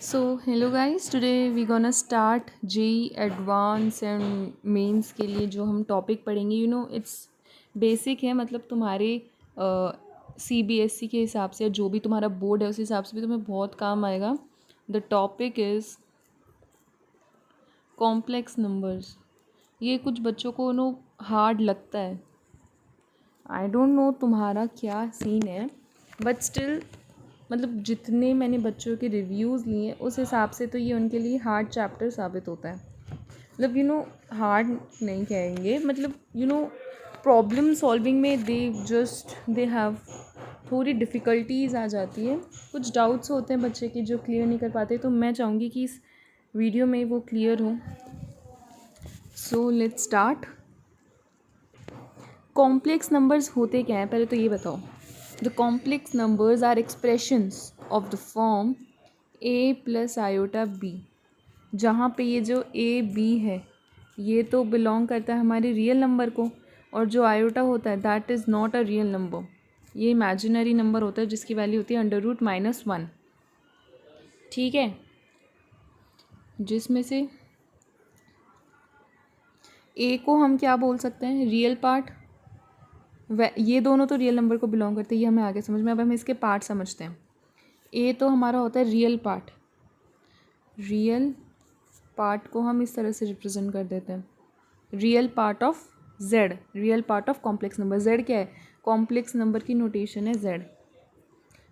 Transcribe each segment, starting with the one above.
So hello guys, today we gonna start JEE advance and mains के लिए जो हम टॉपिक पढ़ेंगे इट्स बेसिक है। मतलब तुम्हारे CBSE के हिसाब से जो भी तुम्हारा बोर्ड है उस हिसाब से भी तुम्हें बहुत काम आएगा। The topic is complex numbers. ये कुछ बच्चों को हार्ड लगता है। आई डोंट नो तुम्हारा क्या सीन है, बट स्टिल मतलब जितने मैंने बच्चों के रिव्यूज़ लिए उस हिसाब से तो ये उनके लिए हार्ड चैप्टर साबित होता है। मतलब हार्ड नहीं कहेंगे, मतलब प्रॉब्लम सॉल्विंग में दे हैव थोड़ी डिफ़िकल्टीज़ आ जाती है। कुछ डाउट्स होते हैं बच्चे के जो क्लियर नहीं कर पाते, तो मैं चाहूँगी कि इस वीडियो में वो क्लियर हो। So let's start. Complex numbers होते क्या हैं, पहले तो ये बताओ। The complex numbers are expressions of the form a plus iota b, जहाँ पे ये जो a b है ये तो बिलोंग करता है हमारे रियल नंबर को, और जो आयोटा होता है that is not a real number. ये इमेजिनरी नंबर होता है जिसकी वैल्यू होती है √-1। ठीक है, जिसमें से a को हम क्या बोल सकते हैं, रियल पार्ट। ये दोनों तो रियल नंबर को बिलोंग करते हैं, ये हमें आगे समझ में। अब हम इसके पार्ट समझते हैं। ए तो हमारा होता है रियल पार्ट। रियल पार्ट को हम इस तरह से रिप्रेजेंट कर देते हैं, real part of Z, real part of complex number. Z क्या है, कॉम्प्लेक्स नंबर की नोटेशन है जेड।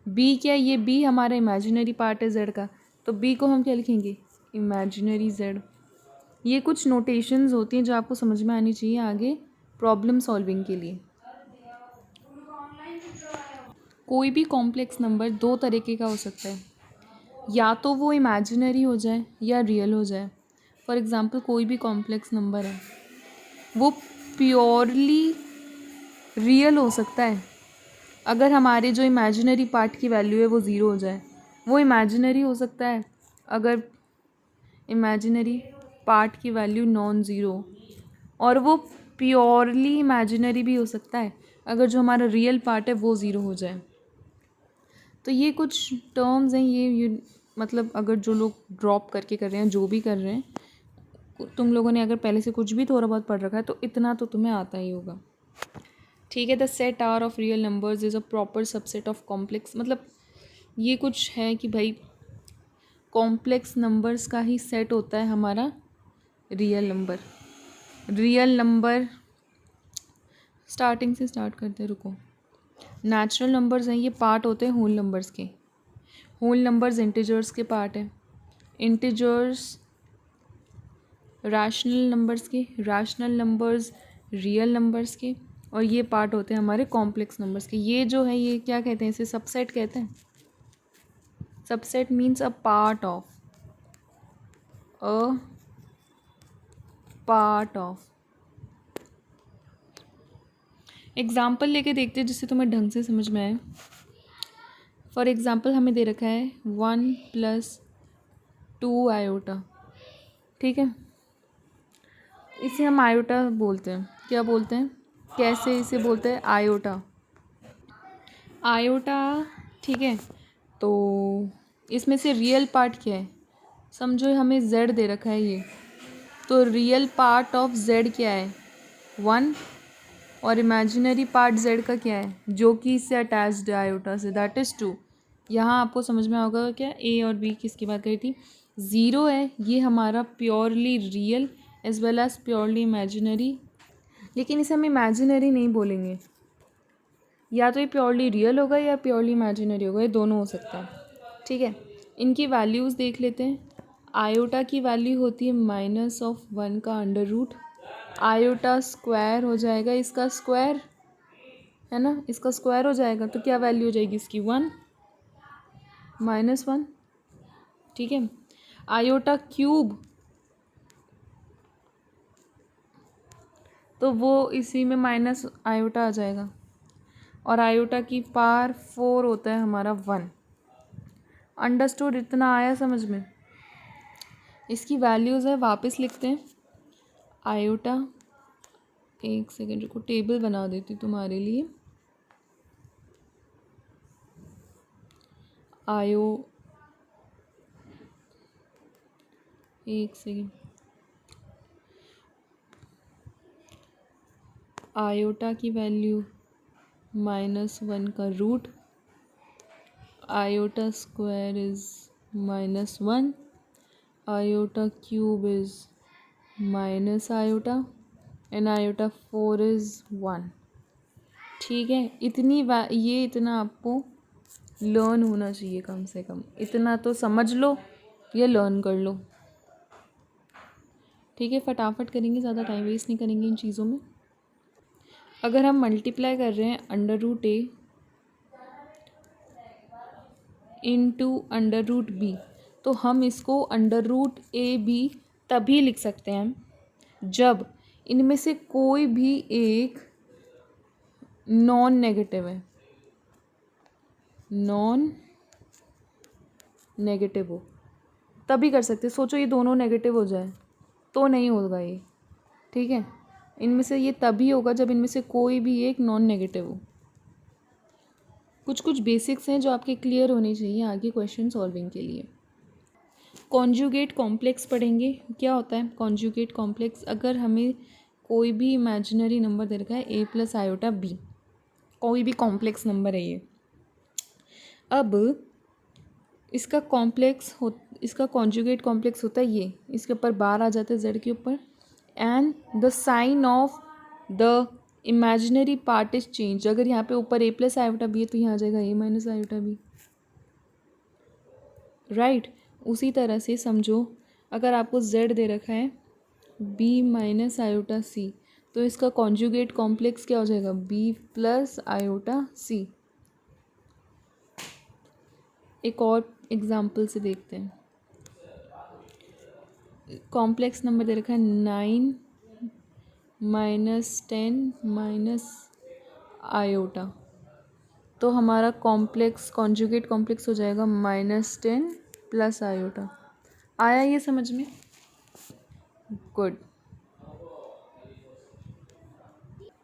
बी क्या है, ये बी हमारा इमेजिनरी पार्ट है जेड का, तो बी को हम क्या लिखेंगे, इमेजिनरी जेड। ये कुछ नोटेशंस होती हैं जो आपको समझ में आनी चाहिए आगे प्रॉब्लम सॉल्विंग के लिए। कोई भी कॉम्प्लेक्स नंबर दो तरीके का हो सकता है, या तो वो इमेजिनरी हो जाए या रियल हो जाए। फॉर एग्ज़ाम्पल कोई भी कॉम्प्लेक्स नंबर है वो प्योरली रियल हो सकता है अगर हमारे जो इमेजिनरी पार्ट की वैल्यू है वो ज़ीरो हो जाए। वो इमेजिनरी हो सकता है अगर इमेजिनरी पार्ट की वैल्यू नॉन ज़ीरो, और वो प्योरली इमेजिनरी भी हो सकता है अगर जो हमारा रियल पार्ट है वो ज़ीरो हो जाए। तो ये कुछ टर्म्स हैं, ये मतलब अगर जो लोग ड्रॉप करके कर रहे हैं, जो भी कर रहे हैं, तुम लोगों ने अगर पहले से कुछ भी थोड़ा बहुत पढ़ रखा है तो इतना तो तुम्हें आता ही होगा। ठीक है, the set are of real numbers is a proper subset of complex. मतलब ये कुछ है कि भाई कॉम्प्लेक्स नंबर्स का ही सेट होता है हमारा real number. Real number starting से स्टार्ट करते हैं, रुको। नेचुरल नंबर्स हैं, ये पार्ट होते हैं होल नंबर्स के। होल नंबर्स इंटीजर्स के पार्ट है, इंटीजर्स रैशनल नंबर्स के, रैशनल नंबर्स रियल नंबर्स के, और ये पार्ट होते हैं हमारे कॉम्प्लेक्स नंबर्स के। ये जो है ये क्या कहते हैं, इसे सबसेट कहते हैं। Subset means a part of example लेके देखते हैं जिससे तुम्हें ढंग से समझ में आए। फॉर एग्ज़ाम्पल हमें दे रखा है 1+2 आयोटा। ठीक है, इसे हम आयोटा बोलते हैं। क्या बोलते हैं, कैसे इसे बोलते हैं, आयोटा। आयोटा, ठीक है। तो इसमें से रियल पार्ट क्या है, समझो हमें z दे रखा है ये, तो रियल पार्ट ऑफ z क्या है, 1, और इमेजिनरी पार्ट z का क्या है जो कि इससे अटैच्ड है आयोटा से, दैट इज़ 2। यहाँ आपको समझ में होगा क्या a और b किसकी बात करी थी। 0 है ये हमारा purely real as well as purely imaginary, लेकिन इसे हम इमेजिनरी नहीं बोलेंगे, या तो ये प्योरली रियल होगा या प्योरली इमेजिनरी होगा, ये दोनों हो सकता है। ठीक है, इनकी वैल्यूज़ देख लेते हैं। आयोटा की वैल्यू होती है -1 का अंडर रूट। आयोटा स्क्वायर हो जाएगा, इसका स्क्वायर है ना, इसका स्क्वायर हो जाएगा, तो क्या वैल्यू हो जाएगी इसकी, 1 -1। ठीक है, आयोटा क्यूब, तो वो इसी में माइनस आयोटा आ जाएगा, और आयोटा की पावर 4 होता है हमारा 1। अंडरस्टूड, इतना आया समझ में। इसकी वैल्यूज़ है, वापस लिखते हैं। आयोटा, एक सेकेंड को टेबल बना देती तुम्हारे लिए। एक सेकेंड, आयोटा की वैल्यू -1 का रूट, iota square is -1, iota cube is minus iota and iota 4 is 1। ठीक है, ये इतना आपको लर्न होना चाहिए, कम से कम इतना तो समझ लो या लर्न कर लो। ठीक है, फटाफट करेंगे, ज़्यादा टाइम वेस्ट नहीं करेंगे इन चीज़ों में। अगर हम मल्टीप्लाई कर रहे हैं √a इंटू √b, तो हम इसको √ab तभी लिख सकते हैं जब इनमें से कोई भी एक नॉन नेगेटिव है, नॉन नेगेटिव हो तभी कर सकते। सोचो ये दोनों नेगेटिव हो जाए तो नहीं होगा ये। ठीक है, इनमें से ये तभी होगा जब इनमें से कोई भी एक नॉन नेगेटिव हो। कुछ कुछ बेसिक्स हैं जो आपके क्लियर होने चाहिए आगे क्वेश्चन सॉल्विंग के लिए। कॉन्जुगेट कॉम्प्लेक्स पढ़ेंगे। क्या होता है कॉन्जुगेट कॉम्प्लेक्स? अगर हमें कोई भी इमेजिनरी नंबर दे रखा है a + आयोटा b, कोई भी कॉम्प्लेक्स नंबर है ये, अब इसका कॉन्जुगेट कॉम्प्लेक्स होता है ये, इसके ऊपर बार आ जाता है z के ऊपर, and the sign of the imaginary part is change. अगर यहाँ पे ऊपर a + आयोटा b है तो यहाँ आ जाएगा a - आयोटा b, राइट। उसी तरह से समझो अगर आपको z दे रखा है b - आयोटा c, तो इसका कॉन्जुगेट कॉम्प्लेक्स क्या हो जाएगा b + आयोटा c। एक और एग्जाम्पल से देखते हैं। कॉम्प्लेक्स नंबर दे रखा है 9 - 10 - आयोटा, तो हमारा कॉन्जुगेट कॉम्प्लेक्स हो जाएगा -10 + आयोटा। आया ये समझ में? गुड।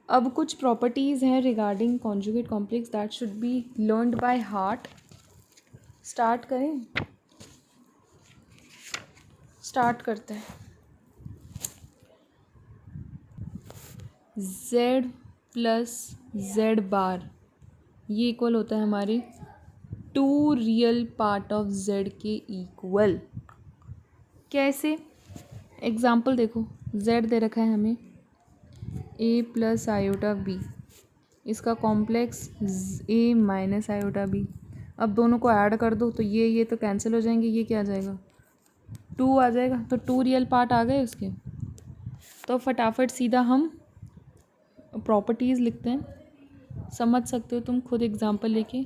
अब कुछ प्रॉपर्टीज़ हैं regarding conjugate complex that should be learned by heart. Start करें? स्टार्ट करते हैं। z + z⁻, ये इक्वल होता है हमारे 2 रियल पार्ट ऑफ z के इक्वल। कैसे? एग्जाम्पल देखो, z दे रखा है हमें a + आयोटा b, इसका कॉम्प्लेक्स a - आयोटा b। अब दोनों को ऐड कर दो तो ये तो कैंसिल हो जाएंगे, ये क्या आ जाएगा 2 आ जाएगा, तो 2 रियल पार्ट आ गए उसके। तो फटाफट सीधा हम प्रॉपर्टीज़ लिखते हैं, समझ सकते हो तुम खुद एग्जांपल लेके।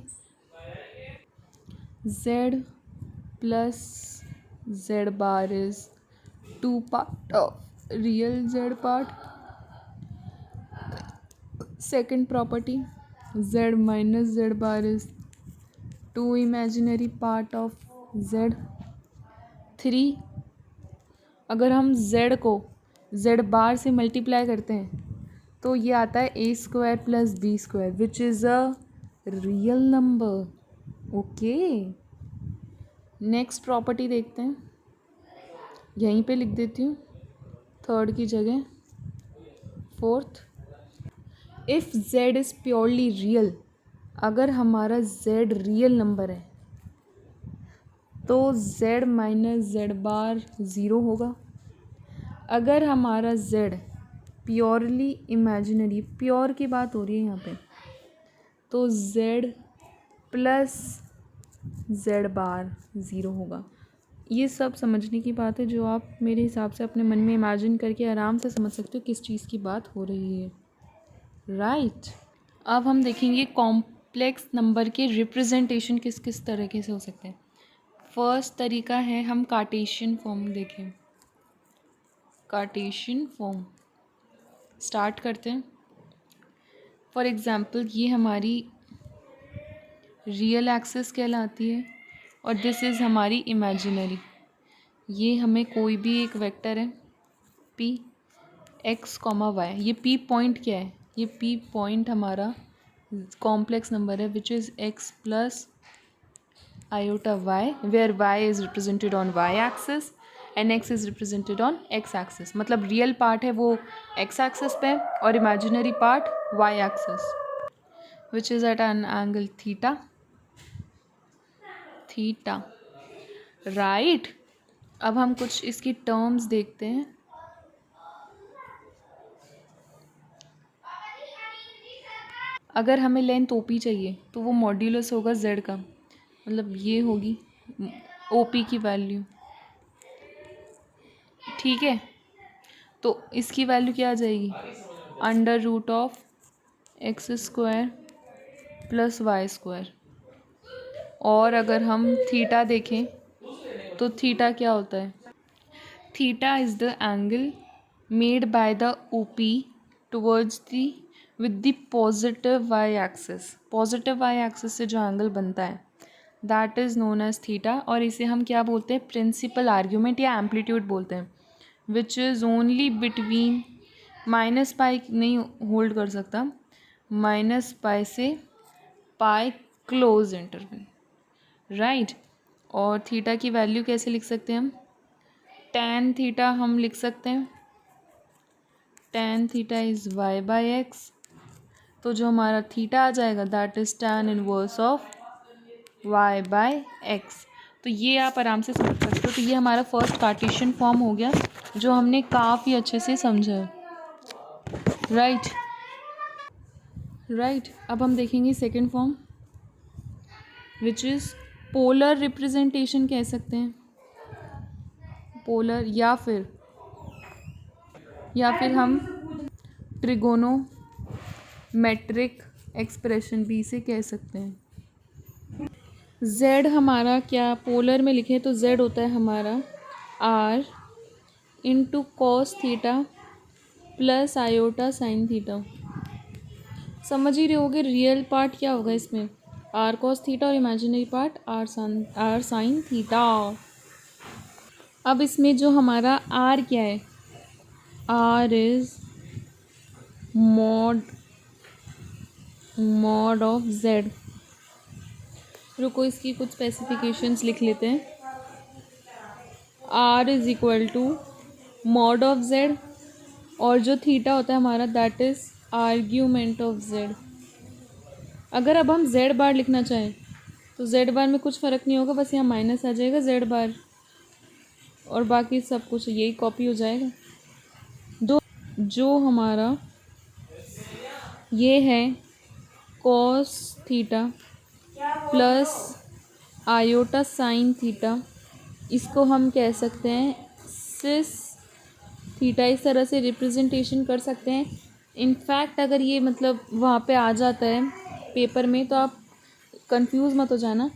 z + z⁻ is 2 part of real z part. Second property, z - z⁻ is 2 imaginary part of z। 3, अगर हम z को z⁻ से मल्टीप्लाई करते हैं तो ये आता है a² + b² which is a real number. Okay, next property देखते हैं, यहीं पे लिख देती हूँ थर्ड की जगह fourth. If z is purely real, अगर हमारा z रियल नंबर है तो z - z⁻ 0 होगा। अगर हमारा z प्योरली इमेजिनरी, प्योर की बात हो रही है यहाँ पे, तो z + z⁻ 0 होगा। ये सब समझने की बात है जो आप मेरे हिसाब से अपने मन में इमेजिन करके आराम से समझ सकते हो किस चीज़ की बात हो रही है, राइट। अब हम देखेंगे कॉम्प्लेक्स नंबर के रिप्रेजेंटेशन किस किस तरीके से हो सकते हैं। फर्स्ट तरीका है हम कार्टेशियन फॉर्म देखें। कार्टेशियन फॉर्म स्टार्ट करते हैं। फॉर एग्ज़ाम्पल ये हमारी रियल एक्सिस कहलाती है और दिस इज़ हमारी इमेजिनरी। ये हमें कोई भी एक वेक्टर है p x, y। ये p पॉइंट क्या है? ये p पॉइंट हमारा कॉम्प्लेक्स नंबर है which is x + iota y, where y is represented on y axis and x is represented on x axis, मतलब रियल पार्ट है वो एक्स एक्सिस पे और imaginary part y axis, which is at an angle theta theta, right. अब हम कुछ इसकी terms देखते हैं। अगर हमें लेंथ ओपी चाहिए तो वो मॉड्यूलस होगा जेड का, मतलब ये होगी ओपी की वैल्यू, ठीक है। तो इसकी वैल्यू क्या आ जाएगी, under root of x square plus y square. और अगर हम थीटा देखें तो थीटा क्या होता है, theta is the angle made by the OP towards the with the positive y axis, positive y axis से जो एंगल बनता है that is known as theta. और इसे हम क्या बोलते हैं, प्रिंसिपल आर्ग्यूमेंट या एम्पलीट्यूड बोलते हैं, which is only between minus pi नहीं होल्ड कर सकता, माइनस पाई से पाई क्लोज इंटरवल, राइट। और थीटा की वैल्यू कैसे लिख सकते हैं हम, tan थीटा हम लिख सकते हैं, tan theta is y by x. तो जो हमारा थीटा आ जाएगा that is tan inverse of y by x. तो ये आप आराम से समझ सकते हो। तो ये हमारा फर्स्ट कार्टेशियन फॉर्म हो गया जो हमने काफ़ी अच्छे से समझा है, राइट राइट। अब हम देखेंगे second form which is polar representation कह सकते हैं, पोलर या फिर हम ट्रिगोनोमेट्रिक एक्सप्रेशन भी इसे कह सकते हैं। z हमारा क्या पोलर में लिखें तो z होता है हमारा r into cos theta plus iota sine theta. समझ ही रहे होगे रियल पार्ट क्या होगा इसमें, r कॉस थीटा और imaginary part r sine theta. अब इसमें जो हमारा r क्या है, r is mod of z। रुको इसकी कुछ स्पेसिफिकेशंस लिख लेते हैं। r is equal to mod of z और जो थीटा होता है हमारा that is argument of z। अगर अब हम z बार लिखना चाहें तो z बार में कुछ फ़र्क नहीं होगा, बस यहाँ माइनस आ जाएगा z बार और बाकी सब कुछ यही कॉपी हो जाएगा। जो हमारा ये है cos theta plus iota sine theta, इसको हम कह सकते हैं सिस थीटा, इस तरह से रिप्रेजेंटेशन कर सकते हैं। इनफैक्ट अगर ये मतलब वहाँ पे आ जाता है पेपर में तो आप कंफ्यूज मत हो जाना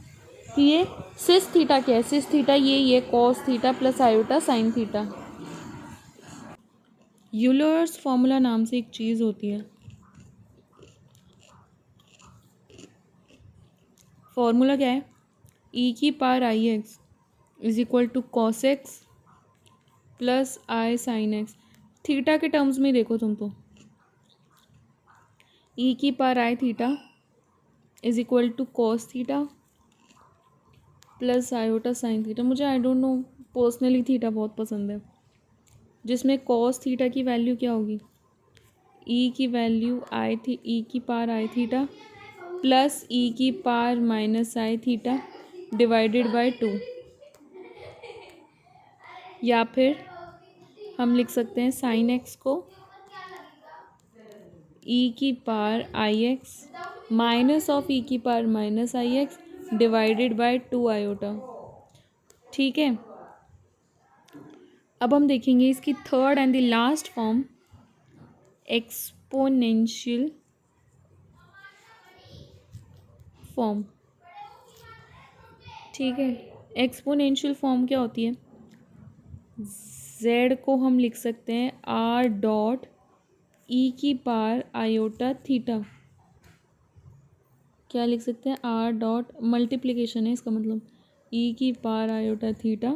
कि ये सिस थीटा क्या है। सिस थीटा ये cos theta plus iota sine theta. Euler's formula नाम से एक चीज़ होती है, फॉर्मूला क्या है, ई की power I X is equal to cos X plus I sine X. Theta के टर्म्स में देखो तुम तो, ई की power I theta is equal to cos theta plus iota sine theta. मुझे I don't know personally theta बहुत पसंद है, जिसमें कॉस थीटा की वैल्यू क्या होगी, ई की वैल्यू ई की पावर आई थीटा प्लस ई की power minus I theta divided by 2, या फिर हम लिख सकते हैं साइन एक्स को ई की power I X minus of e की power minus I X divided by 2 iota, ठीक है। अब हम देखेंगे इसकी third and the last form, exponential form, ठीक है। एक्सपोनेंशियल फॉर्म क्या होती है, z को हम लिख सकते हैं r डॉट ई की पावर आयोटा थीटा, क्या लिख सकते हैं, r डॉट मल्टीप्लिकेशन है इसका मतलब ई की पावर आयोटा थीटा,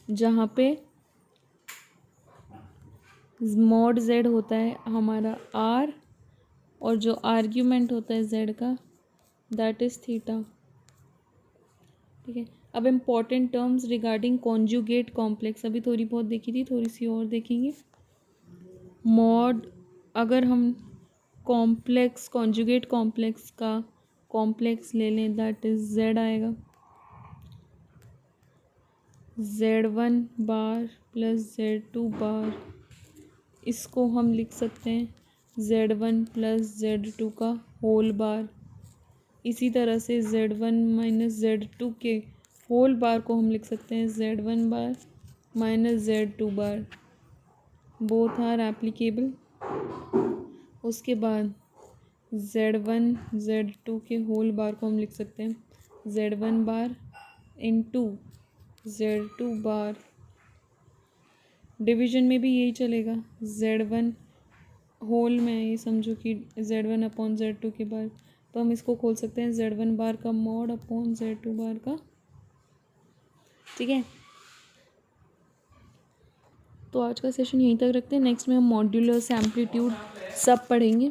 जहाँ पे मॉड z होता है हमारा r और जो आर्ग्यूमेंट होता है z का दैट इज़ थीटा। ठीक है। अब important terms regarding conjugate complex, अभी थोड़ी बहुत देखी थी, थोड़ी सी और देखेंगे। मॉड, अगर हम कॉम्प्लेक्स कॉन्जुगेट कॉम्प्लेक्स का कॉम्प्लेक्स ले लें, दैट इज जेड आएगा, Z1 बार प्लस Z2 बार, इसको हम लिख सकते हैं Z1 प्लस Z2 का होल बार। इसी तरह से Z1 माइनस Z2 के होल बार को हम लिख सकते हैं Z1 bar minus Z2 bar, both are applicable. उसके बाद Z1 Z2 के होल बार को हम लिख सकते हैं Z1 बार इंटू Z2 बार, डिवीजन में भी यही चलेगा, Z1 होल में ये समझो कि Z1 अपॉन Z2 के बार, तो हम इसको खोल सकते हैं Z1 बार का मॉड अपॉन Z2 बार का। ठीक है, तो आज का सेशन यहीं तक रखते हैं। नेक्स्ट में हम मॉड्यूलस, एम्पलीट्यूड सब पढ़ेंगे।